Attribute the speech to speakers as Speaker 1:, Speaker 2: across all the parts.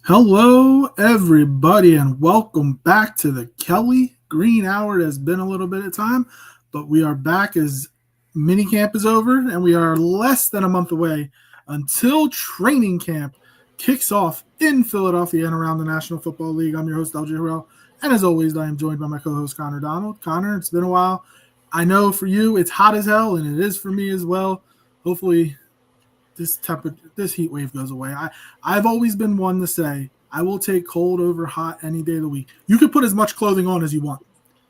Speaker 1: Hello, everybody, and welcome back to the Kelly Green Hour. It has been a little bit of time, but we are back as minicamp is over, and we are less than a month away until training camp kicks off in Philadelphia and around the National Football League. I'm your host, LJ Harrell, and as always, I am joined by my co-host, Connor Donald. Connor, it's been a while. I know for you, it's hot as hell, and it is for me as well. Hopefully, this heat wave goes away. I've always been one to say I will take cold over hot any day of the week. You can put as much clothing on as you want.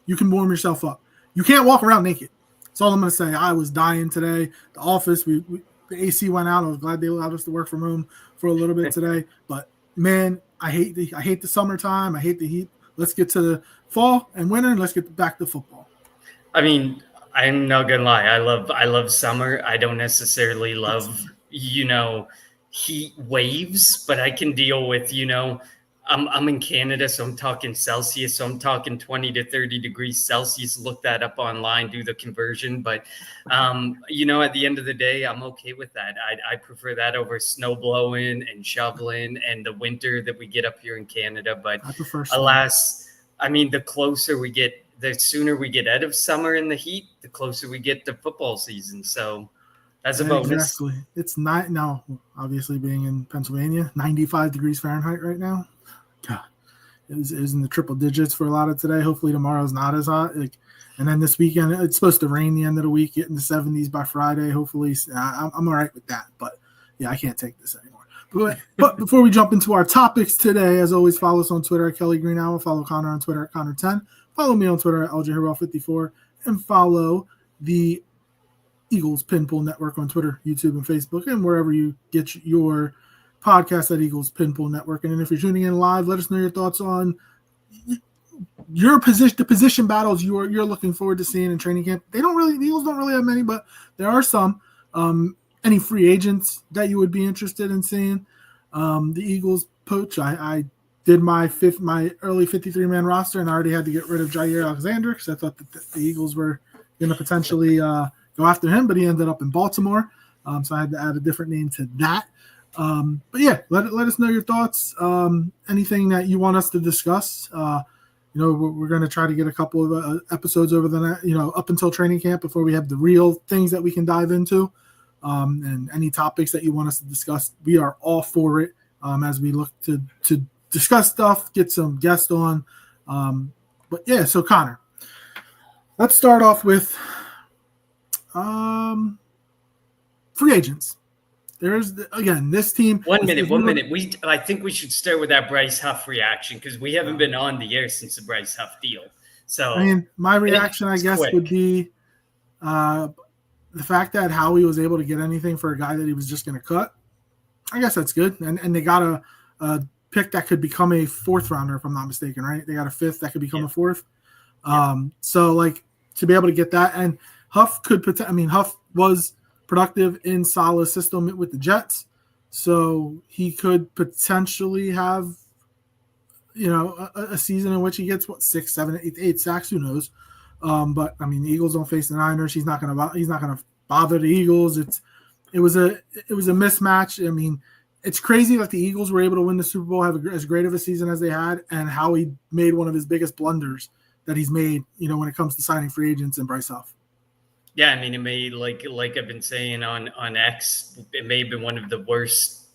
Speaker 1: You can warm yourself up. You can't walk around naked. That's all I'm going to say. I was dying today. The office, the AC went out. I was glad they allowed us to work from home for a little bit today. But man, I hate the summertime. I hate the heat. Let's get to the fall and winter, and let's get back to football.
Speaker 2: I mean, I'm not gonna lie. I love summer. I don't necessarily love heat waves, but I can deal with I'm in Canada, so I'm talking Celsius, so I'm talking 20 to 30 degrees Celsius. Look that up online, do the conversion. But at the end of the day, I'm okay with that. I prefer that over snow blowing and shoveling and the winter that we get up here in Canada. But
Speaker 1: I prefer snow.
Speaker 2: Alas, I mean, the closer we get, the sooner we get out of summer in the heat, the closer we get to football season. So that's a bonus.
Speaker 1: Exactly. It's not now, obviously being in Pennsylvania, 95 degrees Fahrenheit right now. God, it was in the triple digits for a lot of today. Hopefully tomorrow's not as hot. And then this weekend, it's supposed to rain the end of the week, get in the 70s by Friday. Hopefully, I'm all right with that. But yeah, I can't take this anymore. But before we jump into our topics today, as always, follow us on Twitter at Kelly Green Hour. Follow Connor on Twitter at Connor10. Follow me on Twitter at LJHerrell54. And follow the Eagles Pinpool Network on Twitter, YouTube, and Facebook, and wherever you get your podcast at Eagles Pinpool Network. And if you're tuning in live, let us know your thoughts on your position, the position battles you're looking forward to seeing in training camp. The Eagles don't really have many, but there are some. Any free agents that you would be interested in seeing? The Eagles poach. I did my early 53-man roster, and I already had to get rid of Jair Alexander because I thought that the Eagles were going to potentially go after him, but he ended up in Baltimore. So I had to add a different name to that. But yeah, let us know your thoughts. Anything that you want us to discuss. We're going to try to get a couple of episodes over the up until training camp before we have the real things that we can dive into. And any topics that you want us to discuss, we are all for it. As we look to discuss stuff, get some guests on. But yeah, so Connor, let's start off with free agents. There's again this team.
Speaker 2: One minute. I think we should start with that Bryce Huff reaction because we haven't been on the air since the Bryce Huff deal. So
Speaker 1: I mean, my reaction, I guess, would be the fact that Howie was able to get anything for a guy that he was just going to cut. I guess that's good, and they got a pick that could become a fourth rounder, if I'm not mistaken, right? They got a fifth that could become a fourth. So like to be able to get that, and Huff Huff was productive in Saleh's system with the Jets, so he could potentially have, a season in which he gets 6, 7, 8 sacks. Who knows? But I mean, the Eagles don't face the Niners. He's not gonna bother the Eagles. It was a mismatch. I mean, it's crazy that the Eagles were able to win the Super Bowl, have as great of a season as they had, and how he made one of his biggest blunders that he's made, when it comes to signing free agents and Bryce Huff.
Speaker 2: Yeah, I mean, it may like I've been saying on X, it may have been one of the worst,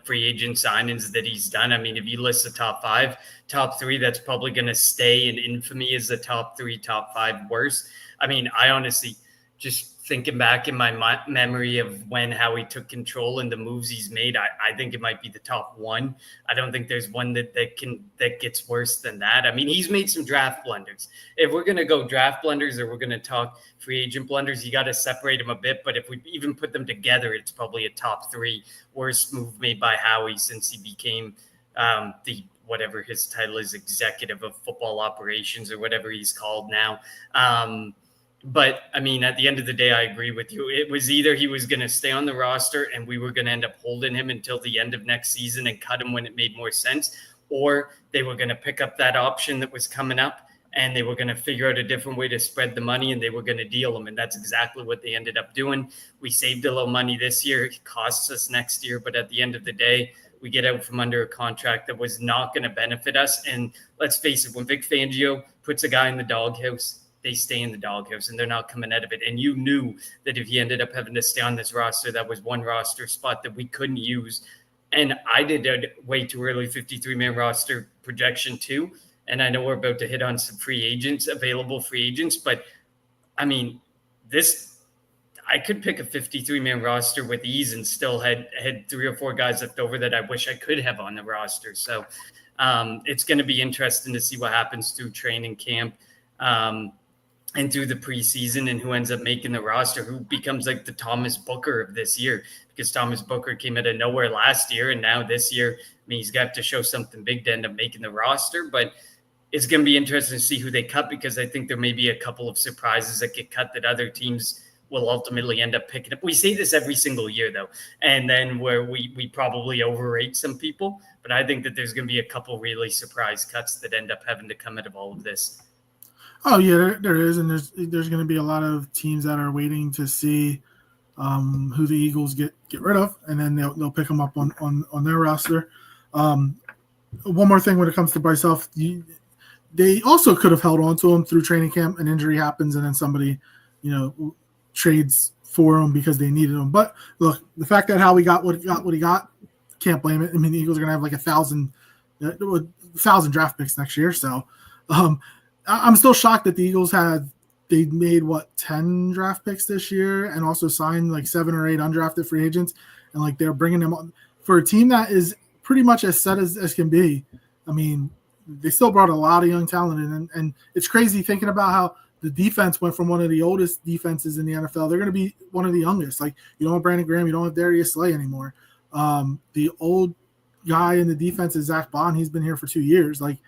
Speaker 2: free agent signings that he's done. I mean, if you list the top 5, top 3, that's probably going to stay in infamy as the top 3, top 5 worst. I mean, I honestly just thinking back in my memory of when Howie took control and the moves he's made, I think it might be the top 1. I don't think there's one that gets worse than that. I mean, he's made some draft blunders. If we're going to go draft blunders or we're going to talk free agent blunders, you got to separate them a bit. But if we even put them together, it's probably a top 3 worst move made by Howie since he became the whatever his title is, executive of football operations or whatever he's called now. But I mean, at the end of the day, I agree with you. It was either he was going to stay on the roster and we were going to end up holding him until the end of next season and cut him when it made more sense, or they were going to pick up that option that was coming up and they were going to figure out a different way to spread the money and they were going to deal him. And that's exactly what they ended up doing. We saved a little money this year. It costs us next year. But at the end of the day, we get out from under a contract that was not going to benefit us. And let's face it, when Vic Fangio puts a guy in the doghouse, they stay in the doghouse and they're not coming out of it. And you knew that if he ended up having to stay on this roster, that was one roster spot that we couldn't use. And I did a way too early 53-man roster projection too. And I know we're about to hit on some available free agents, but I mean, I could pick a 53-man roster with ease and still had 3 or 4 guys left over that I wish I could have on the roster. So it's going to be interesting to see what happens through training camp and through the preseason and who ends up making the roster, who becomes like the Thomas Booker of this year, because Thomas Booker came out of nowhere last year. And now this year, I mean, he's got to show something big to end up making the roster, but it's going to be interesting to see who they cut, because I think there may be a couple of surprises that get cut that other teams will ultimately end up picking up. We say this every single year, though, and then where we probably overrate some people, but I think that there's going to be a couple really surprise cuts that end up having to come out of all of this.
Speaker 1: Oh yeah, there is, and there's going to be a lot of teams that are waiting to see who the Eagles get rid of, and then they'll pick them up on their roster. One more thing when it comes to Bryce Huff, they also could have held on to him through training camp. An injury happens, and then somebody, trades for him because they needed him. But look, the fact that Howie got what he got, can't blame it. I mean, the Eagles are going to have like 1,000 draft picks next year, so. I'm still shocked that the Eagles they made 10 draft picks this year and also signed like 7 or 8 undrafted free agents, and like they're bringing them on for a team that is pretty much as set as can be. I mean, they still brought a lot of young talent in, and it's crazy thinking about how the defense went from one of the oldest defenses in the NFL. They're going to be one of the youngest. Like, you don't have Brandon Graham, you don't have Darius Slay anymore. The old guy in the defense is Zach Bond. He's been here for 2 years. Like,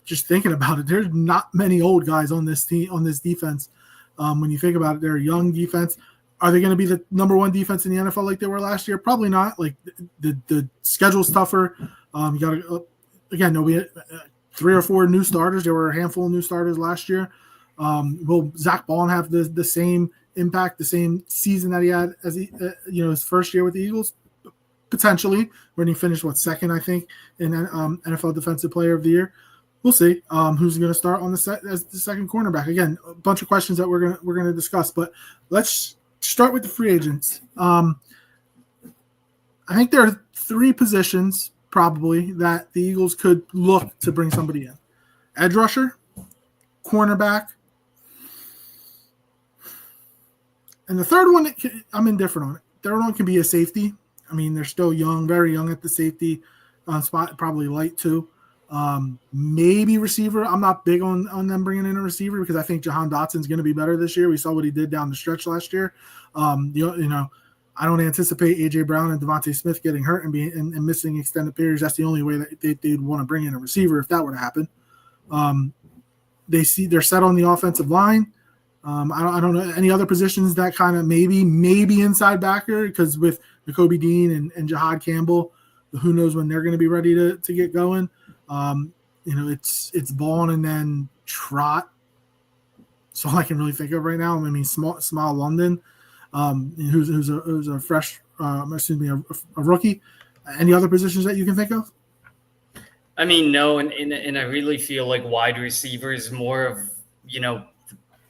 Speaker 1: just thinking about it, there's not many old guys on this team, on this defense. When you think about it, they're a young defense. Are they going to be the number 1 defense in the NFL like they were last year? Probably not. Like, the schedule's tougher. You got to again. No, we had 3 or 4 new starters. There were a handful of new starters last year. Will Zach Bond have the same impact, the same season that he had as his first year with the Eagles? Potentially, when he finished second, I think, in NFL Defensive Player of the Year. We'll see who's going to start on as the second cornerback. Again, a bunch of questions that we're gonna discuss, but let's start with the free agents. I think there are 3 positions probably that the Eagles could look to bring somebody in: edge rusher, cornerback, and the third one I'm indifferent on it. Third one can be a safety. I mean, they're still young, very young at the safety spot, probably light too. Maybe receiver. I'm not big on them bringing in a receiver because I think Jahan Dotson's going to be better this year. We saw what he did down the stretch last year. I don't anticipate A.J. Brown and Devontae Smith getting hurt and missing extended periods. That's the only way that they'd want to bring in a receiver if that were to happen. They're set on the offensive line. I don't know any other positions that kind of maybe inside backer, because with Nakobe Dean and Jahad Campbell, who knows when they're going to be ready to get going. It's Ball and then Trot. That's all I can really think of right now. I mean, Small London, who's a fresh, a rookie. Any other positions that you can think of?
Speaker 2: I mean, no, and I really feel like wide receiver is more of,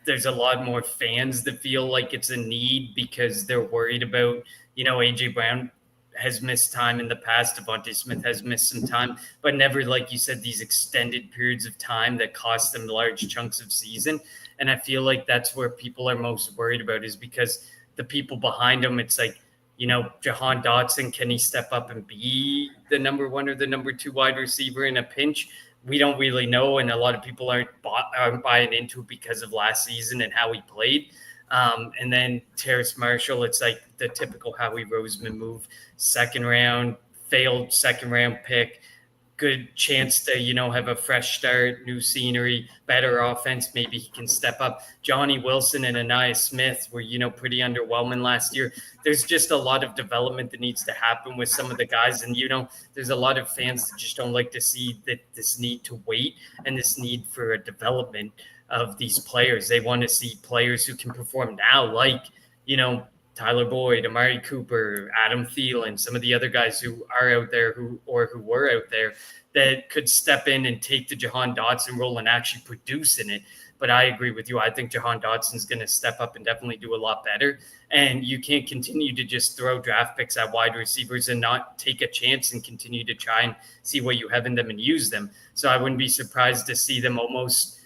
Speaker 2: there's a lot more fans that feel like it's a need because they're worried about, A.J. Brown has missed time in the past. Devontae Smith has missed some time, but never, like you said, these extended periods of time that cost them large chunks of season. And I feel like that's where people are most worried about, is because the people behind them, it's like, Jahan Dotson, can he step up and be the number 1 or the number 2 wide receiver in a pinch? We don't really know. And a lot of people aren't buying into it because of last season and how he played. And then Terrace Marshall, it's like the typical Howie Roseman move. Failed second round pick, good chance to, have a fresh start, new scenery, better offense. Maybe he can step up. Johnny Wilson and Anaya Smith were, pretty underwhelming last year. There's just a lot of development that needs to happen with some of the guys. And, there's a lot of fans that just don't like to see that this need to wait and this need for a development of these players. They want to see players who can perform now, like, Tyler Boyd, Amari Cooper, Adam Thielen, some of the other guys who are out there who were out there that could step in and take the Jahan Dotson role and actually produce in it. But I agree with you. I think Jahan Dotson's going to step up and definitely do a lot better. And you can't continue to just throw draft picks at wide receivers and not take a chance and continue to try and see what you have in them and use them. So I wouldn't be surprised to see them almost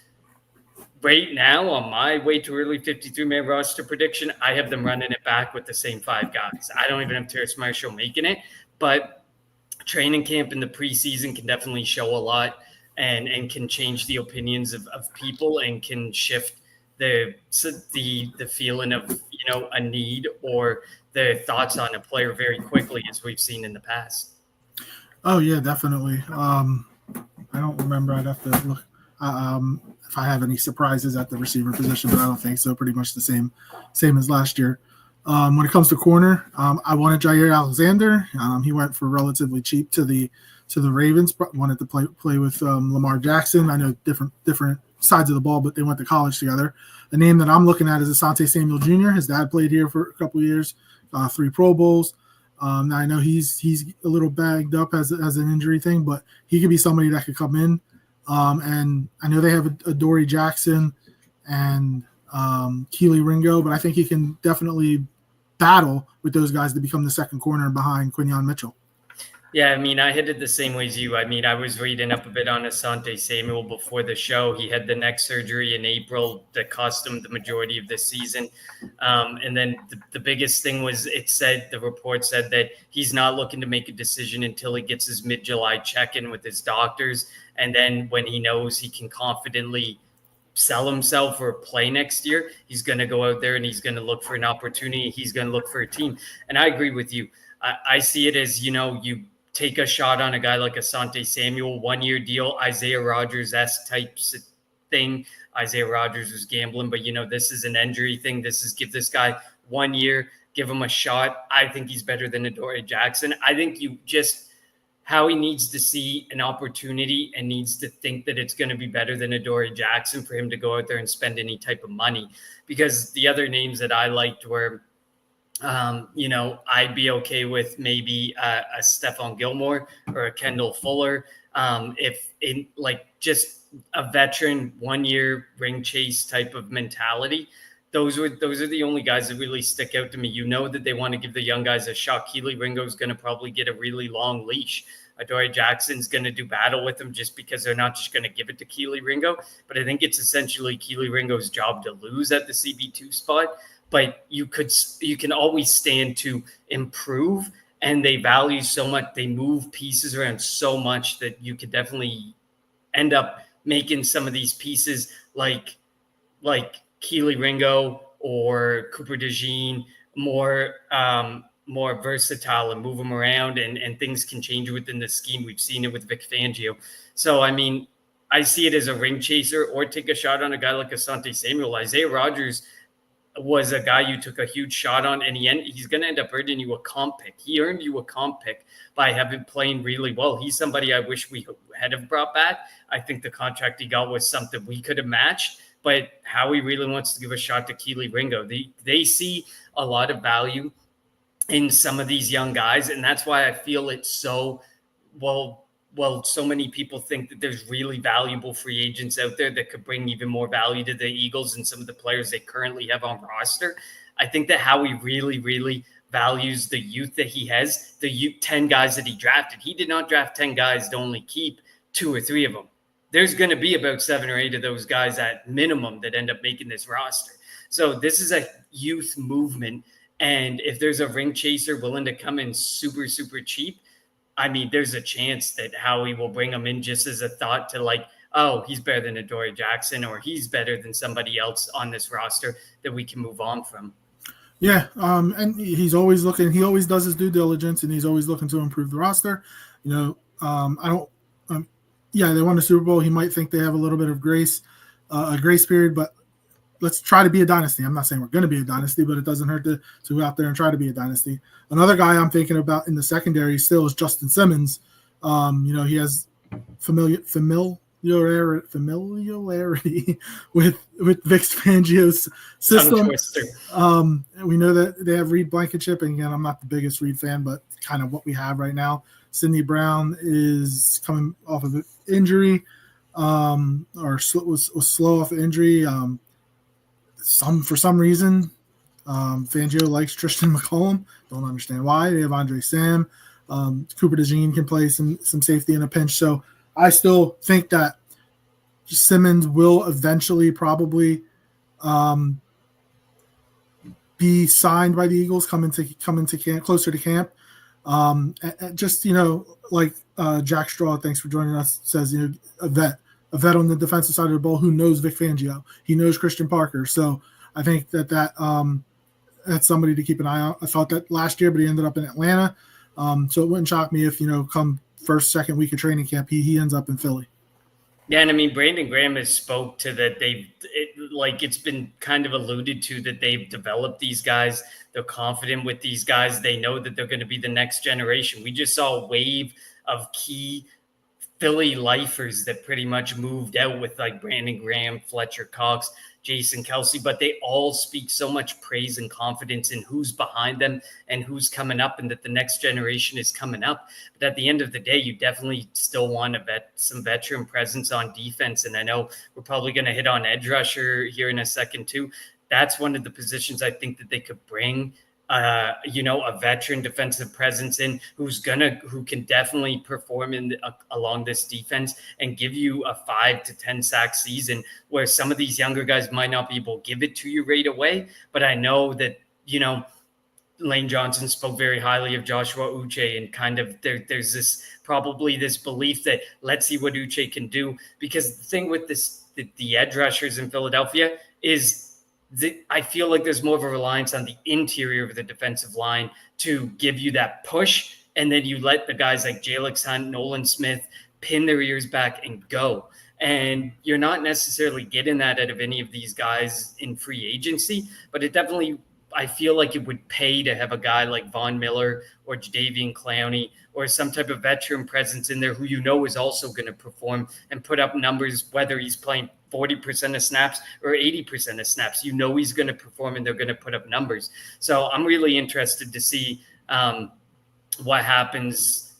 Speaker 2: right now on my way to early 53-man roster prediction. I have them running it back with the same 5 guys. I don't even have Terrace Marshall making it, but training camp in the preseason can definitely show a lot and can change the opinions of people and can shift the feeling of, a need or the thoughts on a player very quickly, as we've seen in the past.
Speaker 1: Oh yeah, definitely. I don't remember. I'd have to look if I have any surprises at the receiver position, but I don't think so. Pretty much the same as last year. When it comes to corner, I wanted Jair Alexander. He went for relatively cheap to the Ravens. Wanted to play with Lamar Jackson. I know different sides of the ball, but they went to college together. The name that I'm looking at is Asante Samuel Jr. His dad played here for a couple of years, 3 Pro Bowls. Now I know he's a little bagged up as an injury thing, but he could be somebody that could come in. And I know they have a Dory Jackson and Keely Ringo, but I think he can definitely battle with those guys to become the second corner behind Quinyon Mitchell.
Speaker 2: Yeah, I mean, I hit it the same way as you. I mean, I was reading up a bit on Asante Samuel before the show. He had the neck surgery in April that cost him the majority of the season. And then the biggest thing was the report said that he's not looking to make a decision until he gets his mid-July check-in with his doctors. And then when he knows he can confidently sell himself or play next year, he's going to go out there and he's going to look for an opportunity. He's going to look for a team. And I agree with you. I see it as, you take a shot on a guy like Asante Samuel, 1-year deal, Isaiah Rodgers-esque types of thing. Isaiah Rodgers was gambling, but, this is an injury thing. This is give this guy 1 year, give him a shot. I think he's better than Adoree Jackson. I think Howie needs to see an opportunity and needs to think that it's going to be better than Adoree Jackson for him to go out there and spend any type of money. Because the other names that I liked were, I'd be okay with maybe a Stephon Gilmore or a Kendall Fuller. If in just a veteran 1-year ring chase type of mentality, those are the only guys that really stick out to me. That they want to give the young guys a shot. Keely Ringo is going to probably get a really long leash. Adoree Jackson's going to do battle with him just because they're not just going to give it to Keely Ringo. But I think it's essentially Keely Ringo's job to lose at the CB2 spot. But you can always stand to improve, and they value so much. They move pieces around so much that you could definitely end up making some of these pieces like Keely Ringo or Cooper DeJean more versatile and move them around, and things can change within the scheme. We've seen it with Vic Fangio. So, I mean, I see it as a ring chaser or take a shot on a guy like Asante Samuel. Isaiah Rodgers was a guy you took a huge shot on, and he's going to end up earning you a comp pick. He earned you a comp pick by having playing really well. He's somebody I wish we had have brought back. I think the contract he got was something we could have matched, but Howie really wants to give a shot to Keely Ringo. They see a lot of value in some of these young guys, and that's why I feel it's so so many people think that there's really valuable free agents out there that could bring even more value to the Eagles and some of the players they currently have on roster. I think that Howie really, really values the youth that he has, the 10 guys that he drafted. He did not draft 10 guys to only keep 2 or 3 of them. There's going to be about 7 or 8 of those guys at minimum that end up making this roster. So this is a youth movement. And if there's a ring chaser willing to come in super, super cheap, I mean, there's a chance that Howie will bring him in just as a thought to he's better than Adoree Jackson, or he's better than somebody else on this roster that we can move on from.
Speaker 1: Yeah. And he's always looking, he always does his due diligence, and he's always looking to improve the roster. They won the Super Bowl. He might think they have a little bit of a grace period, but let's try to be a dynasty. I'm not saying we're going to be a dynasty, but it doesn't hurt to go out there and try to be a dynasty. Another guy I'm thinking about in the secondary still is Justin Simmons. He has familiarity familiarity with Vic Fangio's system. We know that they have Reed Blankenship, and again, I'm not the biggest Reed fan, but kind of what we have right now. Sidney Brown is coming off of an injury, was slow off of injury. For some reason, Fangio likes Tristan McCollum. Don't understand why. They have Andre Sam. Cooper DeJean can play some safety in a pinch. So I still think that Simmons will eventually probably be signed by the Eagles, come into camp, closer to camp. Just, like Jack Straw, thanks for joining us, says, a vet on the defensive side of the ball who knows Vic Fangio. He knows Christian Parker. So I think that's somebody to keep an eye on. I thought that last year, but he ended up in Atlanta. So it wouldn't shock me if, come first, second week of training camp, he ends up in Philly.
Speaker 2: Yeah, and I mean, Brandon Graham has spoke to that. It's been kind of alluded to that they've developed these guys. They're confident with these guys. They know that they're going to be the next generation. We just saw a wave of key Philly lifers that pretty much moved out with like Brandon Graham, Fletcher Cox, Jason Kelsey, but they all speak so much praise and confidence in who's behind them and who's coming up, and that the next generation is coming up. But at the end of the day, you definitely still want some veteran presence on defense. And I know we're probably going to hit on edge rusher here in a second too. That's one of the positions I think that they could bring a veteran defensive presence in who can definitely perform along this defense and give you a 5 to 10 sack season, where some of these younger guys might not be able to give it to you right away. But I know that, Lane Johnson spoke very highly of Joshua Uche, and kind of there's this belief that let's see what Uche can do, because the thing with the edge rushers in Philadelphia is I feel like there's more of a reliance on the interior of the defensive line to give you that push. And then you let the guys like Jalix Hunt, Nolan Smith pin their ears back and go. And you're not necessarily getting that out of any of these guys in free agency, but I feel like it would pay to have a guy like Von Miller or Jadeveon Clowney or some type of veteran presence in there who is also going to perform and put up numbers, whether he's playing 40% of snaps or 80% of snaps. He's going to perform and they're going to put up numbers. So I'm really interested to see what happens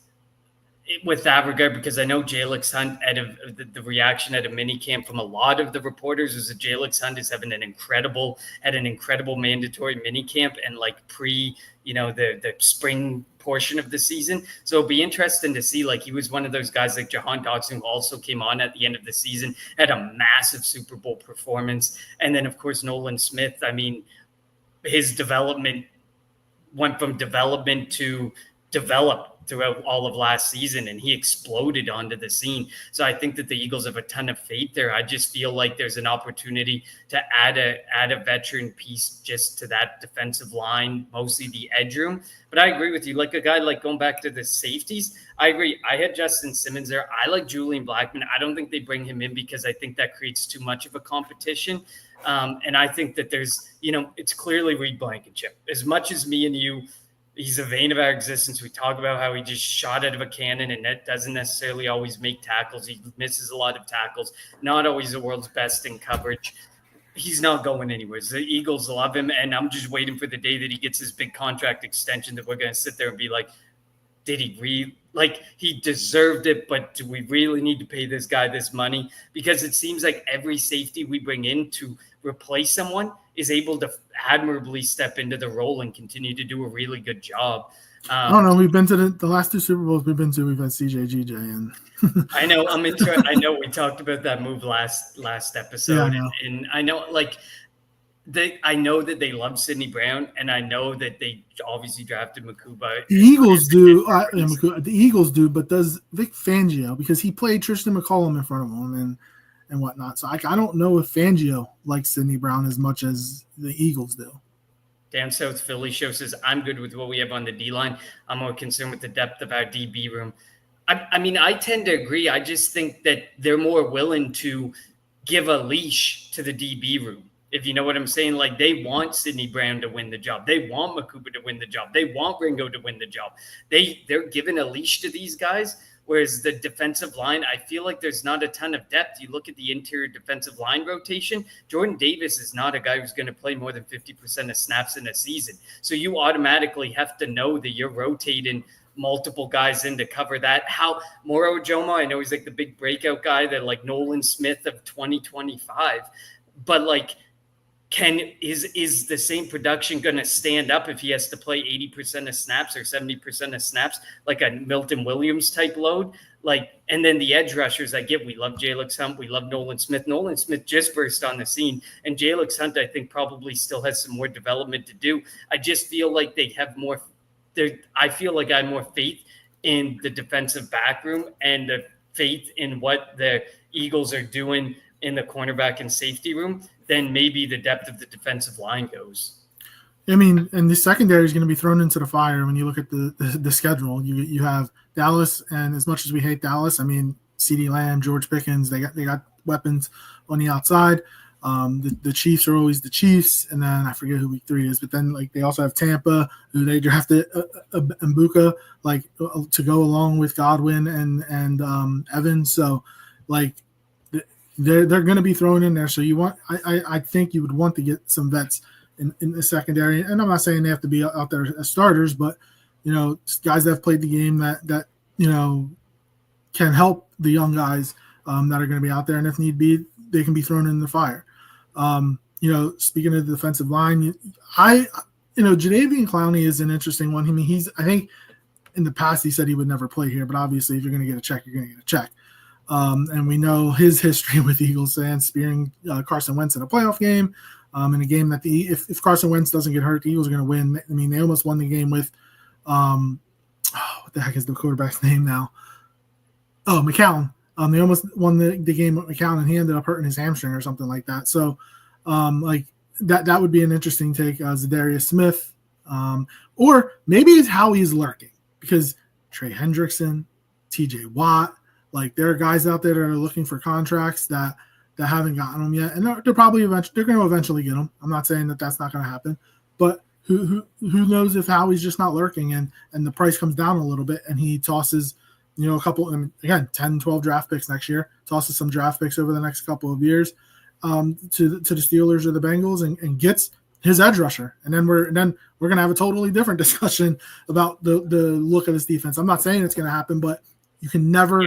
Speaker 2: with that regard, because I know Jalix Hunt, out of the reaction at a minicamp from a lot of the reporters, is that Jalix Hunt is having an incredible mandatory minicamp and like the spring portion of the season. So it'll be interesting to see. Like, he was one of those guys like Jahan Dotson, who also came on at the end of the season, had a massive Super Bowl performance. And then of course Nolan Smith, I mean, his development went from development to develop throughout all of last season, and he exploded onto the scene. So I think that the Eagles have a ton of faith there. I just feel like there's an opportunity to add a veteran piece just to that defensive line, mostly the edge room. But I agree with you. Like a guy, like going back to the safeties, I agree. I had Justin Simmons there. I like Julian Blackmon. I don't think they bring him in because I think that creates too much of a competition. And I think that there's, it's clearly Reed Blankenship. As much as me and you, he's a vein of our existence. We talk about how he just shot out of a cannon, and that doesn't necessarily always make tackles. He misses a lot of tackles, not always the world's best in coverage. He's not going anywhere. The Eagles love him, and I'm just waiting for the day that he gets his big contract extension that we're going to sit there and be like, did he he deserved it, but do we really need to pay this guy this money? Because it seems like every safety we bring in to replace someone is able to admirably step into the role and continue to do a really good job.
Speaker 1: I don't know. We've been to the last two Super Bowls we've had CJ GJ, and
Speaker 2: I know I know we talked about that move last episode,
Speaker 1: yeah,
Speaker 2: and I know I know that they love Sidney Brown, and I know that they obviously drafted Makuba.
Speaker 1: The Eagles do. The Eagles do, but does Vic Fangio, because he played Tristan McCollum in front of him and whatnot. So I don't know if Fangio likes Sidney Brown as much as the Eagles do.
Speaker 2: Dan South Philly Show says, I'm good with what we have on the D-line. I'm more concerned with the depth of our DB room. I mean, I tend to agree. I just think that they're more willing to give a leash to the DB room, if you know what I'm saying. Like, they want Sidney Brown to win the job. They want Makuba to win the job. They want Ringo to win the job. They're giving a leash to these guys Whereas the defensive line, I feel like there's not a ton of depth. You look at the interior defensive line rotation, Jordan Davis is not a guy who's going to play more than 50% of snaps in a season. So you automatically have to know that you're rotating multiple guys in to cover that. How Moro Joma, I know he's like the big breakout guy that like Nolan Smith of 2025, but like, is the same production going to stand up if he has to play 80% of snaps or 70% of snaps, like a Milton Williams type load? Like, and then the edge rushers I get, we love Jalix Hunt, we love Nolan Smith. Nolan Smith just burst on the scene, and Jalix Hunt, I think, probably still has some more development to do. I just feel like they have more. I feel like I have more faith in the defensive back room and the faith in what the Eagles are doing in the cornerback and safety room than maybe the depth of the defensive line goes.
Speaker 1: I mean, and the secondary is going to be thrown into the fire when you look at the schedule. You have Dallas, and as much as we hate Dallas, I mean, CeeDee Lamb, George Pickens, they got weapons on the outside. The Chiefs are always the Chiefs, and then I forget who week 3 is, but then like they also have Tampa, who they drafted Mbuka like to go along with Godwin and Evans. So like they're going to be thrown in there. So I think you would want to get some vets in the secondary, and I'm not saying they have to be out there as starters, but guys that have played the game that can help the young guys that are going to be out there, and if need be, they can be thrown in the fire. Speaking of the defensive line, Jadeveon Clowney is an interesting one. I mean, I think in the past he said he would never play here, but obviously if you're going to get a check, you're going to get a check. And we know his history with Eagles fans spearing Carson Wentz in a playoff game, in a game that if Carson Wentz doesn't get hurt, the Eagles are going to win. I mean, they almost won the game with what the heck is the quarterback's name now? Oh, McCown. They almost won the game with McCown, and he ended up hurting his hamstring or something like that. So, like that would be an interesting take. Zadarius Smith, or maybe it's Howie's lurking because Trey Hendrickson, T.J. Watt, like there are guys out there that are looking for contracts that haven't gotten them yet, and they're probably going to eventually get them. I'm not saying that that's not going to happen, but who knows if Howie's just not lurking and the price comes down a little bit and he tosses. A couple, again, 10, 12 draft picks next year, tosses some draft picks over the next couple of years to the Steelers or the Bengals and gets his edge rusher. And then we're going to have a totally different discussion about the look of this defense. I'm not saying it's going to happen, but you can never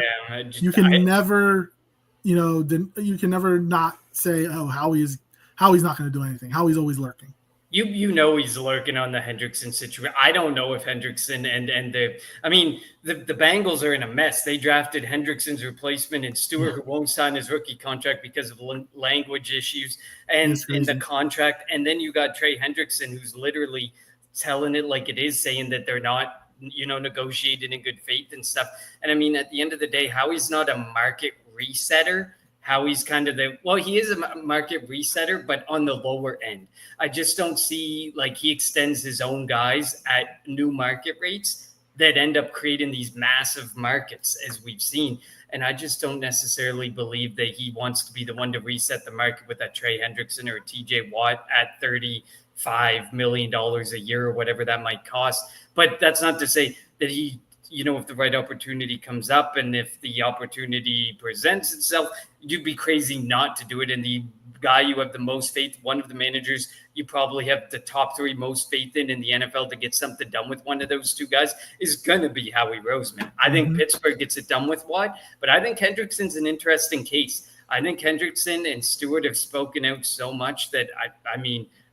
Speaker 1: not say, oh, Howie's not going to do anything. Howie's always lurking.
Speaker 2: He's lurking on the Hendrickson situation. I don't know if Hendrickson and the Bengals are in a mess. They drafted Hendrickson's replacement in Stewart, who won't sign his rookie contract because of language issues and in the contract. And then you got Trey Hendrickson, who's literally telling it like it is, saying that they're not, negotiating in good faith and stuff. And I mean, at the end of the day, Howie's not a market resetter. Howie's kind of he is a market resetter, but on the lower end. I just don't see like he extends his own guys at new market rates that end up creating these massive markets as we've seen. And I just don't necessarily believe that he wants to be the one to reset the market with that Trey Hendrickson or a TJ Watt at $35 million a year or whatever that might cost. But that's not to say that he, if the right opportunity comes up and if the opportunity presents itself, you'd be crazy not to do it. And the guy you have the most faith, one of the managers you probably have the top 3 most faith in the NFL to get something done with one of those 2 guys is going to be Howie Roseman. I think Pittsburgh gets it done with Watt, but I think Hendrickson's an interesting case. I think Hendrickson and Stewart have spoken out so much that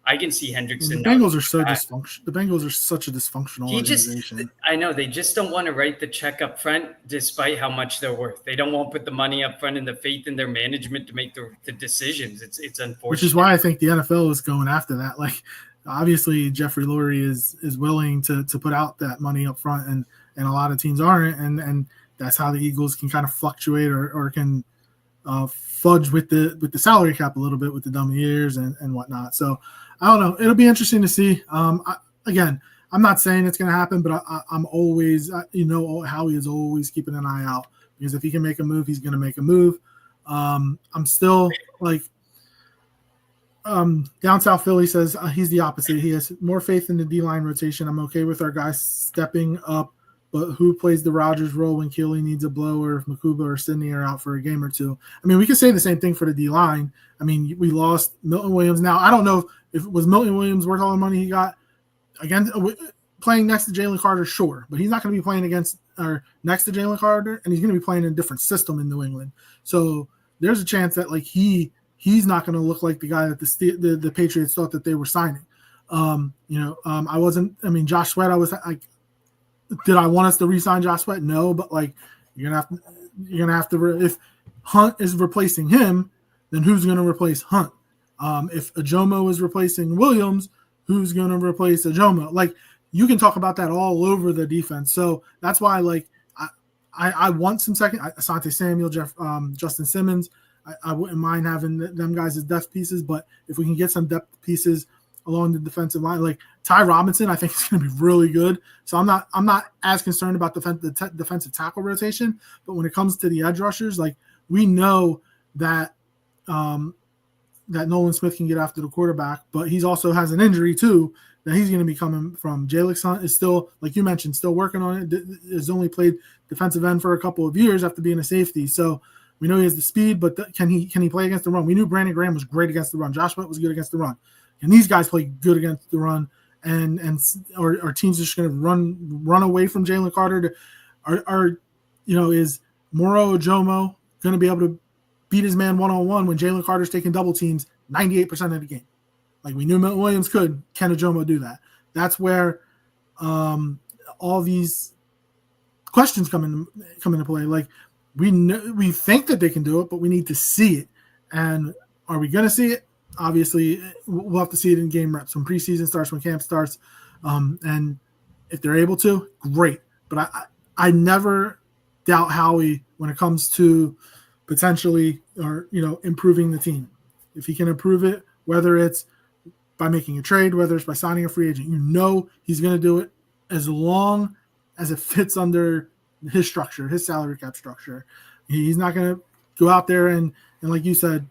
Speaker 2: I can see Hendrickson.
Speaker 1: The Bengals are so dysfunctional. The Bengals are such a dysfunctional organization.
Speaker 2: I know they just don't want to write the check up front, despite how much they're worth. They don't want to put the money up front and the faith in their management to make the decisions. It's unfortunate.
Speaker 1: Which is why I think the NFL is going after that. Like, obviously, Jeffrey Lurie is willing to put out that money up front, and a lot of teams aren't, and that's how the Eagles can kind of fluctuate or can fudge with the salary cap a little bit with the dumb years and whatnot. So. I don't know. It'll be interesting to see. Again, I'm not saying it's going to happen, but I'm always, Howie is always keeping an eye out because if he can make a move, he's going to make a move. I'm still like down south Philly says he's the opposite. He has more faith in the D-line rotation. I'm okay with our guys stepping up, but who plays the Rodgers role when Keely needs a blow, or if Makuba or Sidney are out for a game or two? I mean, we could say the same thing for the D-line. I mean, we lost Milton Williams. Now, I don't know if it was Milton Williams worth all the money he got against playing next to Jalen Carter, sure, but he's not going to be playing against or next to Jalen Carter, and he's going to be playing in a different system in New England. So there's a chance that like he's not going to look like the guy that the Patriots thought that they were signing. I wasn't. I mean, Josh Sweat. I was like, did I want us to re-sign Josh Sweat? No, but like you're gonna have to. If Hunt is replacing him, then who's going to replace Hunt? If Ajomo is replacing Williams, who's going to replace Ajomo? Like you can talk about that all over the defense. So that's why like I want some second Asante Samuel, Justin Simmons. I wouldn't mind having them guys as depth pieces, but if we can get some depth pieces along the defensive line, like Ty Robinson, I think is going to be really good. So I'm not as concerned about the defensive tackle rotation, but when it comes to the edge rushers, like we know that that Nolan Smith can get after the quarterback, but he's also has an injury too that he's going to be coming from. Jalix Hunt is still, like you mentioned, still working on it. Has only played defensive end for a couple of years after being a safety. So we know he has the speed, but can he play against the run? We knew Brandon Graham was great against the run. Josh Sweat was good against the run. And these guys play good against the run, or teams just going to run away from Jalen Carter. Is Moro Ojomo going to be able to beat his man one-on-one when Jalen Carter's taking double teams 98% of the game? Like we knew Milton Williams could. Can Ojomo do that? That's where all these questions come into play. Like we think that they can do it, but we need to see it. And are we going to see it? Obviously, we'll have to see it in game reps when preseason starts, when camp starts, and if they're able to, great. But I never doubt Howie when it comes to potentially or improving the team. If he can improve it, whether it's by making a trade, whether it's by signing a free agent, he's going to do it as long as it fits under his structure, his salary cap structure. He's not going to go out there and like you said,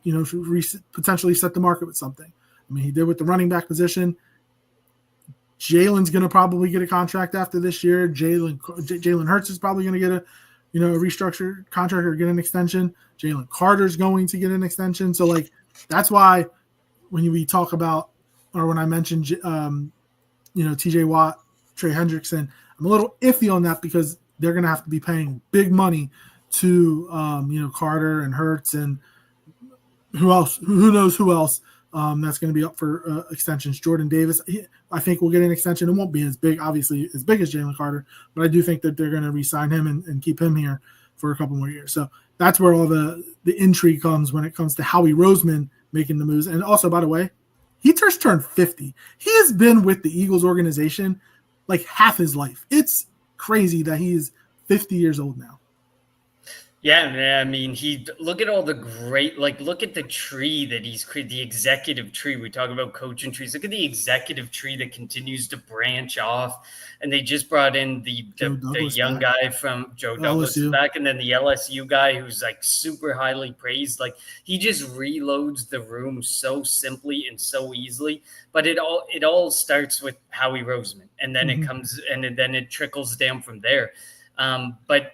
Speaker 1: potentially set the market with something. I mean, he did with the running back position. Jalen's going to probably get a contract after this year. Jalen Hurts is probably going to get a restructured contract or get an extension. Jalen Carter's going to get an extension. So like that's why when we talk about, or when I mentioned TJ Watt, Trey Hendrickson, I'm a little iffy on that because they're going to have to be paying big money to Carter and Hurts and who else? Who knows who else that's going to be up for extensions? Jordan Davis, I think will get an extension. It won't be as big, obviously, as big as Jalen Carter, but I do think that they're going to re-sign him and keep him here for a couple more years. So that's where all the intrigue comes when it comes to Howie Roseman making the moves. And also, by the way, he just turned 50. He has been with the Eagles organization like half his life. It's crazy that he's 50 years old now.
Speaker 2: Yeah, I mean, look at all the great, look at the tree that he's created, the executive tree. We talk about coaching trees. Look at the executive tree that continues to branch off. And they just brought in the young guy from Joe Douglas back, and then the LSU guy who's like super highly praised. Like he just reloads the room so simply and so easily. But it all starts with Howie Roseman, and then it comes and then it trickles down from there. But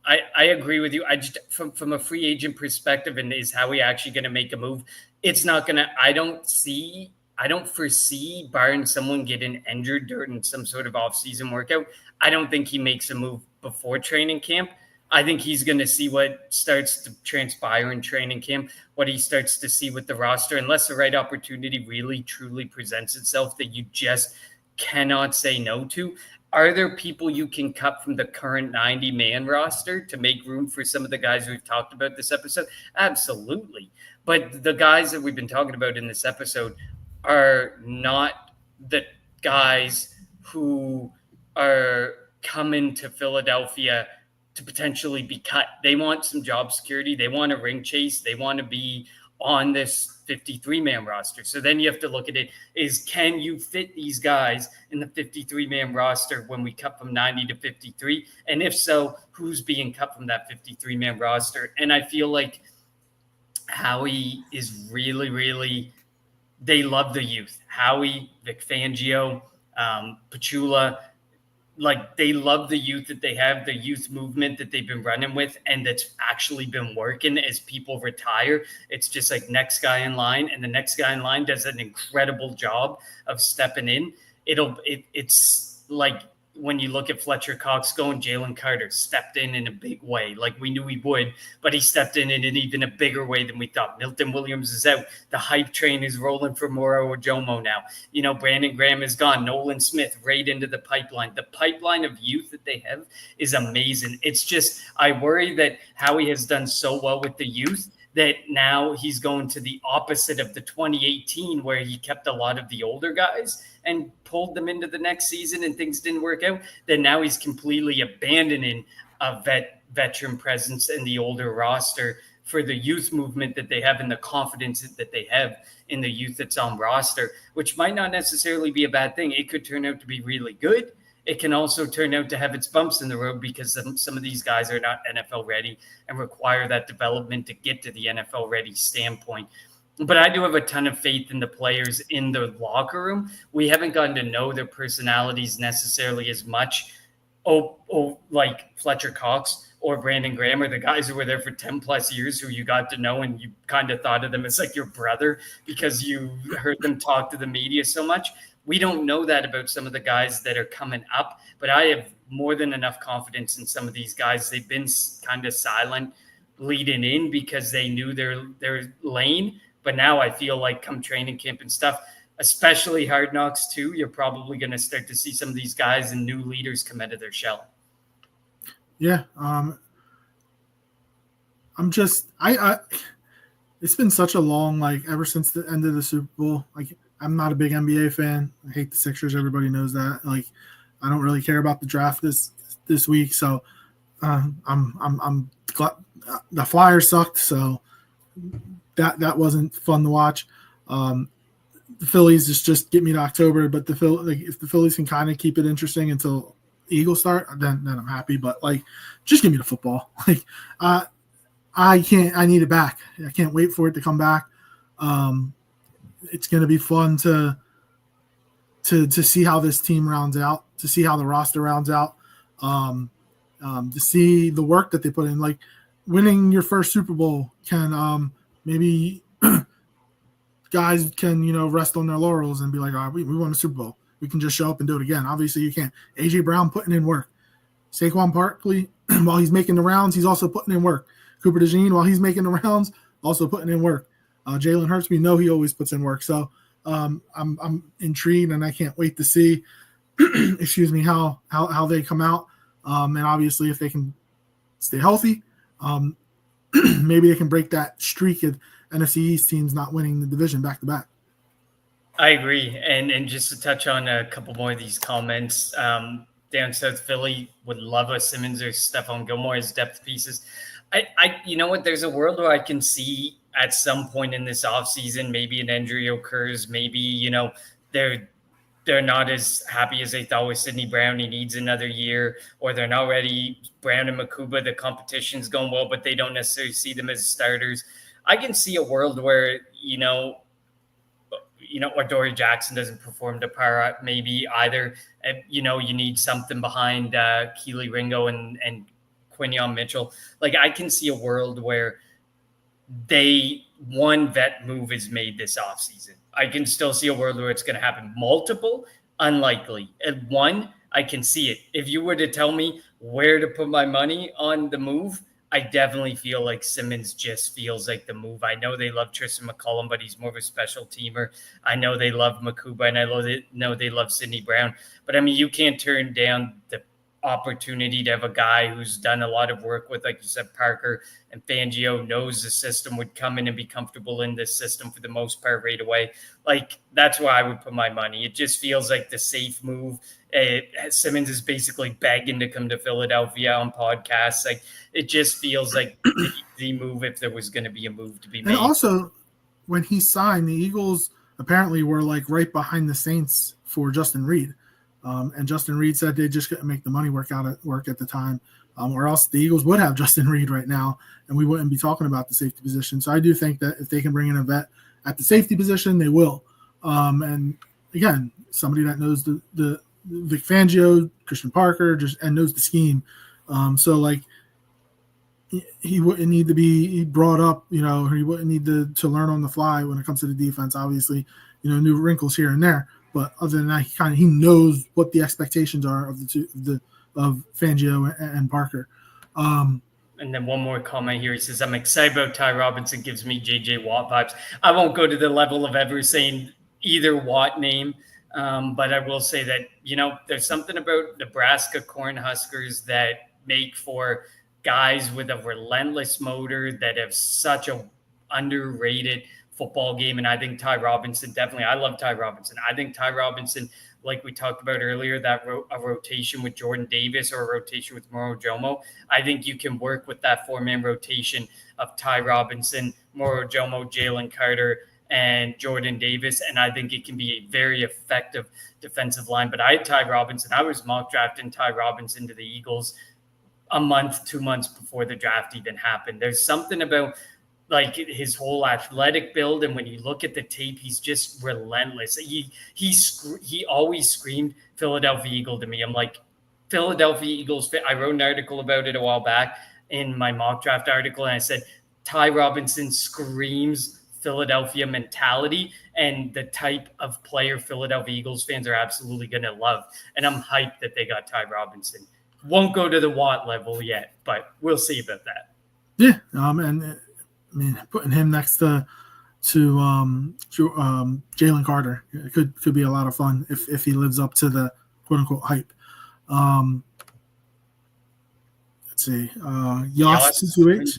Speaker 2: I agree with you. I just from a free agent perspective, and is Howie actually going to make a move? It's not going to. I don't foresee, barring someone getting injured during some sort of off-season workout, I don't think he makes a move before training camp. I think he's going to see what starts to transpire in training camp, what he starts to see with the roster, unless the right opportunity really, truly presents itself that you just cannot say no to. Are there people you can cut from the current 90-man roster to make room for some of the guys we've talked about this episode? Absolutely. But the guys that we've been talking about in this episode are not the guys who are coming to Philadelphia to potentially be cut. They want some job security. They want a ring chase. They want to be on this 53-man roster. So then you have to look at it is, can you fit these guys in the 53-man roster when we cut from 90 to 53? And if so, who's being cut from that 53-man roster? And I feel like Howie is really, really, they love the youth. Howie, Vic Fangio, Pachula, like they love the youth that they have, the youth movement that they've been running with, and that's actually been working as people retire. It's just like next guy in line, and the next guy in line does an incredible job of stepping in. It's like when you look at Fletcher Cox going, Jalen Carter stepped in a big way. Like we knew he would, but he stepped in an even a bigger way than we thought. Milton Williams is out. The hype train is rolling for Moro Ojomo now. You know, Brandon Graham is gone. Nolan Smith right into the pipeline. The pipeline of youth that they have is amazing. It's just, I worry that Howie has done so well with the youth that now he's going to the opposite of the 2018 where he kept a lot of the older guys and pulled them into the next season and things didn't work out. Then now he's completely abandoning a veteran presence in the older roster for the youth movement that they have and the confidence that they have in the youth that's on roster, which might not necessarily be a bad thing. It could turn out to be really good. It can also turn out to have its bumps in the road because some of these guys are not NFL ready and require that development to get to the NFL ready standpoint. But I do have a ton of faith in the players in the locker room. We haven't gotten to know their personalities necessarily as much. Like Fletcher Cox or Brandon Graham or the guys who were there for 10 plus years who you got to know and you kind of thought of them as like your brother because you heard them talk to the media so much. We don't know that about some of the guys that are coming up, but I have more than enough confidence in some of these guys. They've been kind of silent leading in because they knew their lane. But now I feel like come training camp and stuff, especially Hard Knocks too, you're probably going to start to see some of these guys and new leaders come out of their shell.
Speaker 1: Yeah. It's been such a long, like ever since the end of the Super Bowl, like I'm not a big NBA fan. I hate the Sixers. Everybody knows that. Like, I don't really care about the draft this week. So, I'm glad the Flyers sucked. So that wasn't fun to watch. The Phillies just get me to October, but if the Phillies can kind of keep it interesting until the Eagles start, then I'm happy. But like, just give me the football. Like, I need it back. I can't wait for it to come back. It's going to be fun to see how this team rounds out, to see how the roster rounds out, to see the work that they put in. Like winning your first Super Bowl can maybe guys can rest on their laurels and be like, all right, we won a Super Bowl. We can just show up and do it again. Obviously, you can't. A.J. Brown putting in work. Saquon Barkley, while he's making the rounds, he's also putting in work. Cooper DeJean, while he's making the rounds, also putting in work. Jalen Hurts, we know he always puts in work. So I'm intrigued, and I can't wait to see, excuse me, how they come out. And obviously, if they can stay healthy, maybe they can break that streak of NFC East teams not winning the division back to back.
Speaker 2: I agree, and just to touch on a couple more of these comments, down South Philly would love a Simmons or Stephon Gilmore as depth pieces. I you know what? There's a world where I can see at some point in this offseason, maybe an injury occurs. Maybe, they're not as happy as they thought with Sidney Brown. He needs another year, or they're not ready. Brown and Makuba, the competition's going well, but they don't necessarily see them as starters. I can see a world where, or Dory Jackson doesn't perform to par maybe either. You need something behind Keely Ringo and Quinion Mitchell. Like, I can see a world where one vet move is made this offseason. I can still see a world where it's going to happen. Multiple, unlikely. And one, I can see it. If you were to tell me where to put my money on the move, I definitely feel like Simmons just feels like the move. I know they love Tristan McCollum, but he's more of a special teamer. I know they love Makuba, and I know they love Sidney Brown. But, I mean, you can't turn down the opportunity to have a guy who's done a lot of work with, like you said, Parker and Fangio, knows the system, would come in and be comfortable in this system for the most part right away. Like, that's where I would put my money. It just feels like the safe move. Simmons is basically begging to come to Philadelphia on podcasts. Like, it just feels like the move if there was going to be a move to be made.
Speaker 1: And also, when he signed, the Eagles apparently were like right behind the Saints for Justin Reed. And Justin Reed said they just couldn't make the money work at the time, or else the Eagles would have Justin Reed right now, and we wouldn't be talking about the safety position. So I do think that if they can bring in a vet at the safety position, they will. And again, somebody that knows the Vic Fangio, Christian Parker, and knows the scheme. So like he wouldn't need to be brought up, he wouldn't need to learn on the fly when it comes to the defense. Obviously, new wrinkles here and there, but other than that, he knows what the expectations are of of Fangio and Parker.
Speaker 2: And then one more comment here. He says, I'm excited about Ty Robinson, gives me JJ Watt vibes. I won't go to the level of ever saying either Watt name, but I will say that, there's something about Nebraska Cornhuskers that make for guys with a relentless motor that have such a underrated football game. And I think Ty Robinson, definitely, I love Ty Robinson. I think Ty Robinson, like we talked about earlier, that a rotation with Jordan Davis or a rotation with Moro Jomo, I think you can work with that 4-man rotation of Ty Robinson, Moro Jomo, Jalen Carter, and Jordan Davis. And I think it can be a very effective defensive line. But I had Ty Robinson. I was mock drafting Ty Robinson to the Eagles a month, 2 months before the draft even happened. There's something about like his whole athletic build, and when you look at the tape, he's just relentless. He always screamed Philadelphia Eagle to me. I'm like, Philadelphia Eagles fit. I wrote an article about it a while back in my mock draft article, and I said Ty Robinson screams Philadelphia mentality and the type of player Philadelphia Eagles fans are absolutely going to love. And I'm hyped that they got Ty Robinson. Won't go to the Watt level yet, but we'll see about that.
Speaker 1: Yeah, and I mean, putting him next to Jalen Carter, it could be a lot of fun if he lives up to the quote unquote hype. Let's see. Yos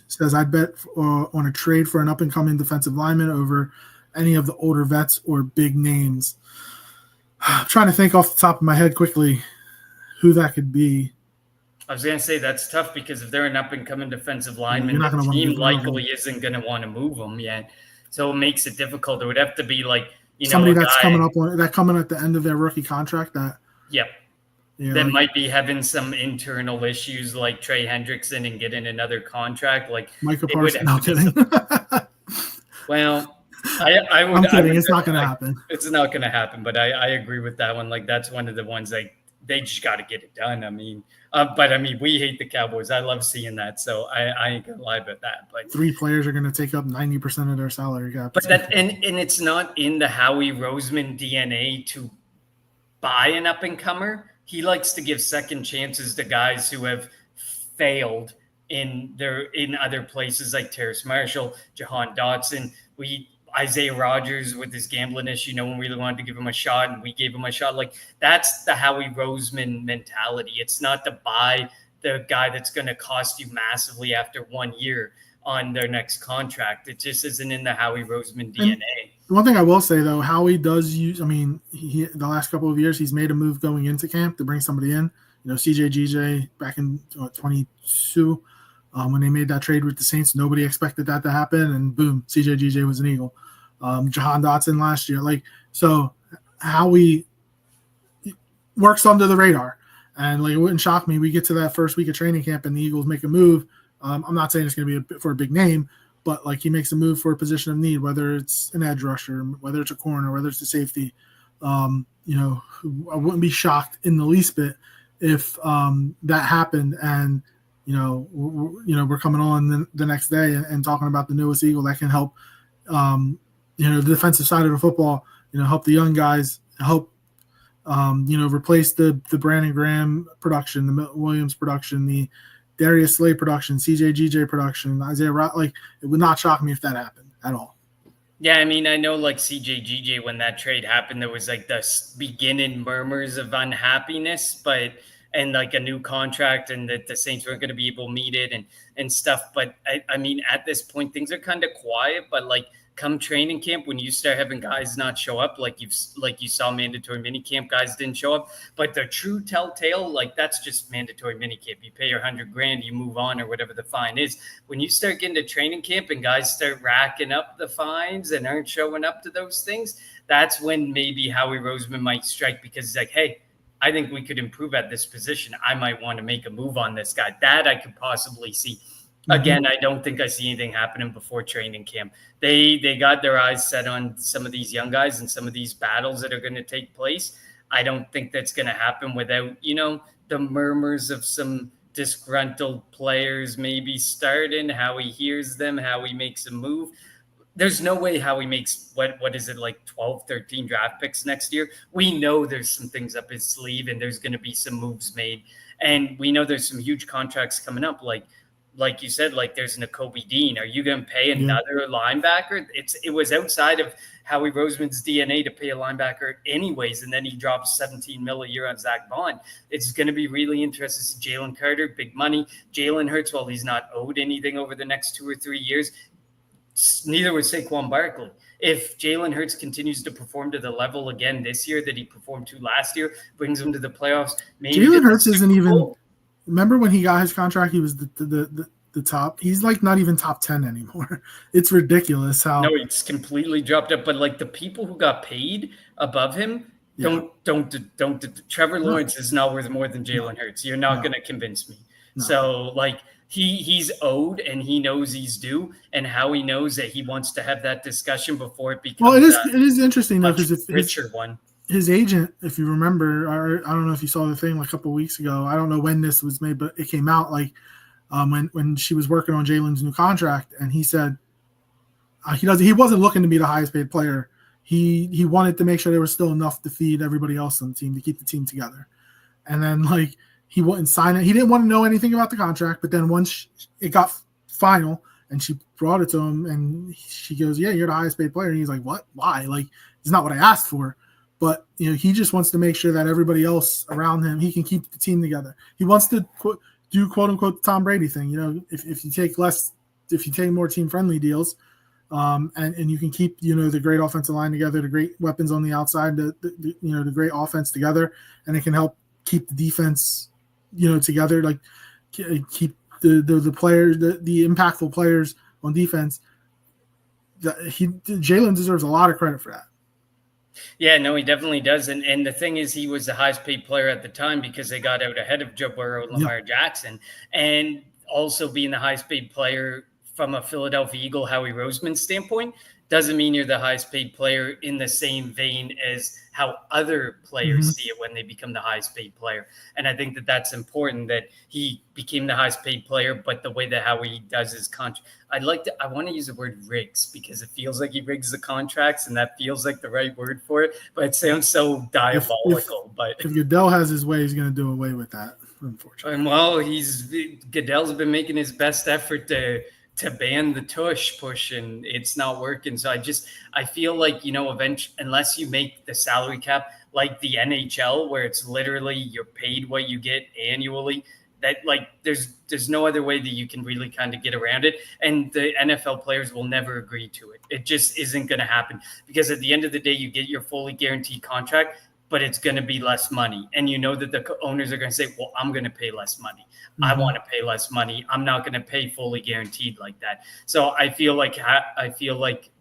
Speaker 1: says, I'd bet on a trade for an up and coming defensive lineman over any of the older vets or big names. I'm trying to think off the top of my head quickly who that could be.
Speaker 2: I was going to say that's tough because if they're an up-and-coming defensive lineman, the team likely isn't going to want to move them yet. So it makes it difficult. It would have to be like,
Speaker 1: somebody that's coming at the end of their rookie contract. That
Speaker 2: might be having some internal issues like Trey Hendrickson and getting another contract. Like
Speaker 1: Micah Parsons. No kidding.
Speaker 2: Well, I'm
Speaker 1: kidding. It's not going to happen.
Speaker 2: It's not going to happen. But I agree with that one. Like that's one of the ones like they just got to get it done. I mean. But I mean, we hate the Cowboys. I love seeing that, so I ain't gonna lie about that. But
Speaker 1: 3 players are gonna take up 90% of their salary cap.
Speaker 2: But and it's not in the Howie Roseman DNA to buy an up and comer. He likes to give second chances to guys who have failed in other places like Terrace Marshall, Jahan Dotson. Isaiah Rodgers with his gambling issue, no one really wanted to give him a shot, and we gave him a shot. Like that's the Howie Roseman mentality. It's not to buy the guy that's going to cost you massively after 1 year on their next contract. It just isn't in the Howie Roseman DNA. And
Speaker 1: one thing I will say though, Howie does use. I mean, the last couple of years he's made a move going into camp to bring somebody in. CJ back in 22. When they made that trade with the Saints, nobody expected that to happen, and boom, CJ was an Eagle. Jahan Dotson last year, so Howie works under the radar, and it wouldn't shock me. We get to that first week of training camp, and the Eagles make a move. I'm not saying it's going to be for a big name, but he makes a move for a position of need, whether it's an edge rusher, whether it's a corner, whether it's a safety. I wouldn't be shocked in the least bit if that happened, and we're coming on the next day and talking about the newest Eagle that can help, the defensive side of the football, help the young guys, help, replace the Brandon Graham production, the Milton Williams production, the Darius Slay production, CJ production, Isaiah it would not shock me if that happened at all.
Speaker 2: Yeah, I mean, I know CJ when that trade happened, there was the beginning murmurs of unhappiness, and a new contract, and that the Saints weren't going to be able to meet it and stuff. But I mean, at this point, things are kind of quiet. But come training camp, when you start having guys not show up, like you saw mandatory minicamp, guys didn't show up. But the true telltale, that's just mandatory minicamp. You pay your $100,000, you move on, or whatever the fine is. When you start getting to training camp and guys start racking up the fines and aren't showing up to those things, that's when maybe Howie Roseman might strike, because he's like, hey, I think we could improve at this position. I might want to make a move on this guy. That I could possibly see. Again, I don't think I see anything happening before training camp. They got their eyes set on some of these young guys and some of these battles that are going to take place. I don't think that's going to happen without, the murmurs of some disgruntled players maybe starting, how he hears them, how he makes a move. There's no way how he makes what is it, like 12, 13 draft picks next year. We know there's some things up his sleeve and there's going to be some moves made. And we know there's some huge contracts coming up. Like you said, like there's Nakobe Dean. Are you going to pay another linebacker? It was outside of Howie Roseman's DNA to pay a linebacker anyways, and then he drops 17 mil a year on Zach Bond. It's going to be really interesting to see Jalen Carter, big money. Jalen Hurts, well, he's not owed anything over the next 2 or 3 years. Neither was Saquon Barkley. If Jalen Hurts continues to perform to the level again this year that he performed to last year, brings him to the playoffs. Maybe
Speaker 1: Jalen Hurts isn't even. Remember when he got his contract? He was the top. He's like not even top 10 anymore. It's ridiculous how.
Speaker 2: No, it's completely dropped up. But like the people who got paid above him, don't. Trevor Lawrence is not worth more than Jalen Hurts. You're not going to convince me. No. So like. He's owed and he knows he's due, and Howie knows that he wants to have that discussion before it becomes.
Speaker 1: Well, it is interesting though, because his agent, if you remember, I don't know if you saw the thing like a couple of weeks ago. I don't know when this was made, but it came out like when she was working on Jalen's new contract, and he said he wasn't looking to be the highest paid player. He wanted to make sure there was still enough to feed everybody else on the team to keep the team together, and then like. He wouldn't sign it. He didn't want to know anything about the contract. But then once it got final and she brought it to him and she goes, yeah, you're the highest paid player. And he's like, what? Why? Like, it's not what I asked for. But, he just wants to make sure that everybody else around him, he can keep the team together. He wants to do quote unquote the Tom Brady thing. If you take more team friendly deals and you can keep, the great offensive line together, the great weapons on the outside, the great offense together, and it can help keep the defense together, like keep the players, the impactful players on defense. Jalen deserves a lot of credit for that.
Speaker 2: Yeah, no, he definitely does. And the thing is, he was the highest paid player at the time because they got out ahead of Joe Burrow and Lamar Jackson. And also being the highest paid player from a Philadelphia Eagle, Howie Roseman standpoint, doesn't mean you're the highest paid player in the same vein as how other players see it when they become the highest paid player. And I think that that's important, that he became the highest paid player, but the way that Howie does his contract, I want to use the word rigs because it feels like he rigs the contracts and that feels like the right word for it, but it sounds so diabolical.
Speaker 1: If Goodell has his way, he's going to do away with that, unfortunately.
Speaker 2: And well, Goodell's been making his best effort to ban the tush push, and it's not working. So I feel like, eventually, unless you make the salary cap like the NHL, where it's literally you're paid what you get annually, that like there's no other way that you can really kind of get around it. And the NFL players will never agree to it. It just isn't going to happen because at the end of the day, you get your fully guaranteed contract, but it's going to be less money. And that the owners are going to say, well, I'm going to pay less money. I want to pay less money. I'm not going to pay fully guaranteed like that. So I feel like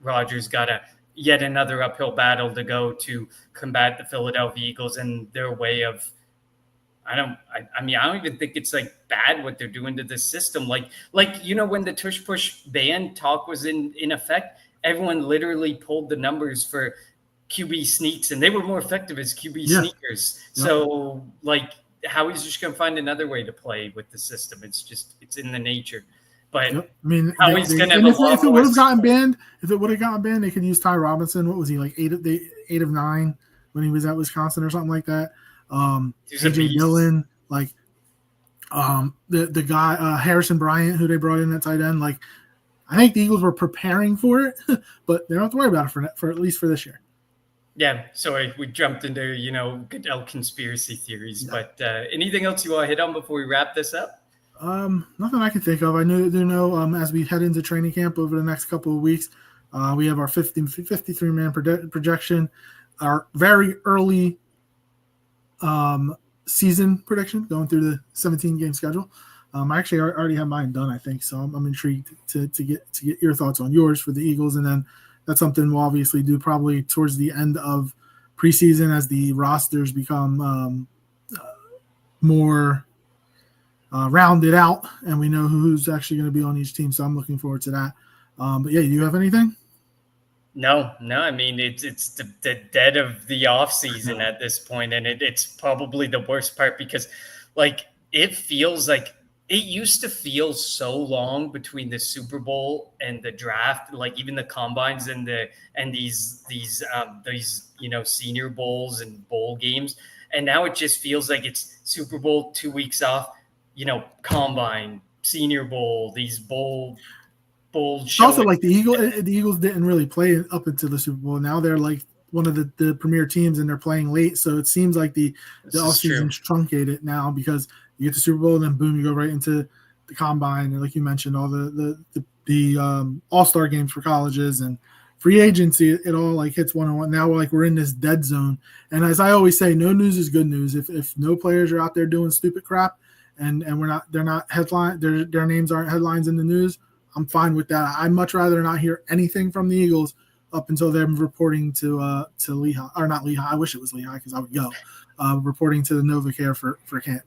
Speaker 2: Rodgers got yet another uphill battle to go to combat the Philadelphia Eagles and their way of, I don't even think it's like bad what they're doing to the system. Like when the tush push ban talk was in effect, everyone literally pulled the numbers for QB sneaks, and they were more effective as QB sneakers. Yeah. So like Howie's just going to find another way to play with the system. It's in the nature. But Howie's going to have
Speaker 1: if it would have gotten banned, they could use Ty Robinson. What was he, like 8 of 9 when he was at Wisconsin or something like that? AJ Dillon, like the guy Harrison Bryant, who they brought in at tight end. Like I think the Eagles were preparing for it, but they don't have to worry about it for at least for this year.
Speaker 2: Yeah, sorry, we jumped into, Goodell conspiracy theories, but anything else you want to hit on before we wrap this up?
Speaker 1: Nothing I can think of. I know as we head into training camp over the next couple of weeks, we have our 53-man projection, our very early season prediction going through the 17-game schedule. I actually already have mine done, I think, so I'm intrigued to get your thoughts on yours for the Eagles, and then that's something we'll obviously do probably towards the end of preseason as the rosters become more rounded out and we know who's actually going to be on each team. So I'm looking forward to that. But yeah, do you have anything?
Speaker 2: No. I mean, it's the dead of the off season at this point, and it's probably the worst part because, like, it feels like it used to feel so long between the Super Bowl and the draft, like even the combines and these Senior Bowls and bowl games, and now it just feels like it's Super Bowl 2 weeks off, combine, Senior Bowl, these bowl
Speaker 1: It's also
Speaker 2: showing.
Speaker 1: like the Eagles didn't really play up until the Super Bowl. Now they're like one of the premier teams, and they're playing late. So it seems like the
Speaker 2: This is true.
Speaker 1: offseason's truncated now because you get the Super Bowl, and then boom, you go right into the combine, and like you mentioned, all the all-star games for colleges and free agency. It all like hits one-on-one. Now we're in this dead zone. And as I always say, no news is good news. If no players are out there doing stupid crap, and they're not headline, their names aren't headlines in the news, I'm fine with that. I'd much rather not hear anything from the Eagles up until they're reporting to Lehigh, or not Lehigh. I wish it was Lehigh because I would go. Reporting to the NovaCare for camp.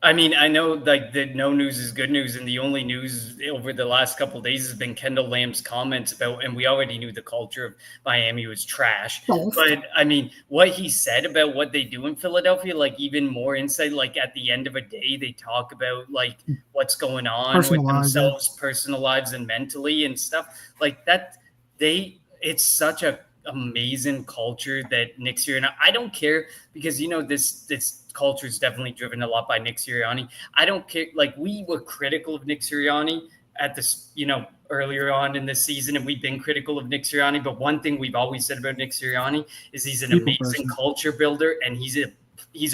Speaker 2: I mean, I know like that no news is good news, and the only news over the last couple of days has been Kendall Lamb's comments about, and we already knew the culture of Miami was trash. But I mean, what he said about what they do in Philadelphia, like even more insight, like at the end of a day, they talk about like what's going on with themselves, personal lives and mentally and stuff like that. It's such a amazing culture that Nick Sirianni, I don't care because this culture is definitely driven a lot by Nick Sirianni. I don't care. Like we were critical of Nick Sirianni at this, earlier on in this season, and we've been critical of Nick Sirianni. But one thing we've always said about Nick Sirianni is he's an amazing culture builder, and he's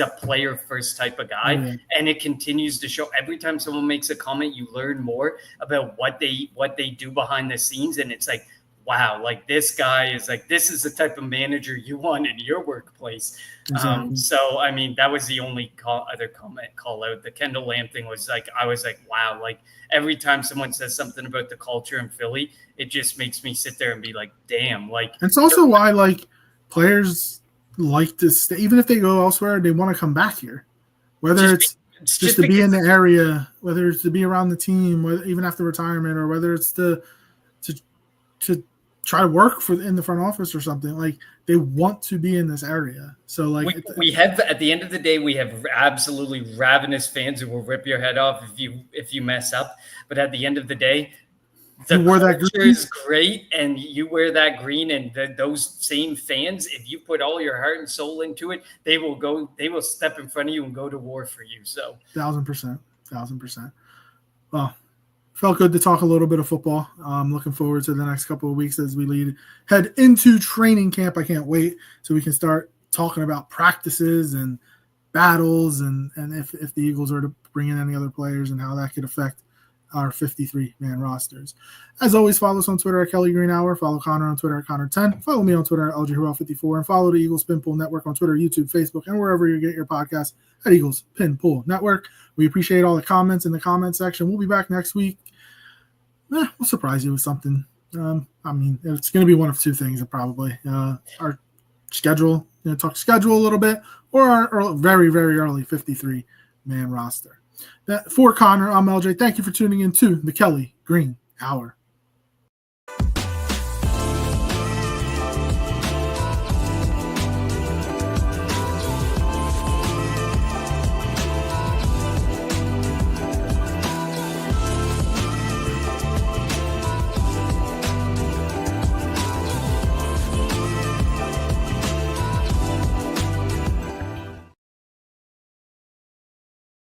Speaker 2: a player first type of guy. Mm-hmm. And it continues to show every time someone makes a comment, you learn more about what they do behind the scenes. And it's like, wow, like this guy is like, this is the type of manager you want in your workplace. Exactly. So, I mean, that was the only other comment call out. The Kendall Lamb thing was like, I was like, wow, like every time someone says something about the culture in Philly, it just makes me sit there and be like, damn. Like,
Speaker 1: it's also why like players like to stay, even if they go elsewhere, they want to come back here, whether it's just to be in the area, whether it's to be around the team, whether, even after retirement, or whether it's to try to work in the front office or something. Like they want to be in this area. So like
Speaker 2: we have, at the end of the day, we have absolutely ravenous fans who will rip your head off if you mess up. But at the end of the day, the culture is great, and you wear that green, and those same fans, if you put all your heart and soul into it, they will step in front of you and go to war for you. So
Speaker 1: 1,000%. Well, felt good to talk a little bit of football. I'm looking forward to the next couple of weeks as we head into training camp. I can't wait so we can start talking about practices and battles and if the Eagles are to bring in any other players and how that could affect our 53-man rosters. As always, follow us on Twitter at Kelly Green Hour. Follow Connor on Twitter at Connor10. Follow me on Twitter at LGHurrell54. And follow the Eagles Pin Pool Network on Twitter, YouTube, Facebook, and wherever you get your podcasts at Eagles Pin Pool Network. We appreciate all the comments in the comment section. We'll be back next week. We'll surprise you with something. I mean, it's going to be one of two things, probably. Our schedule, talk schedule a little bit, or our very, very early 53-man roster. For Connor, I'm LJ. Thank you for tuning in to the Kelly Green Hour.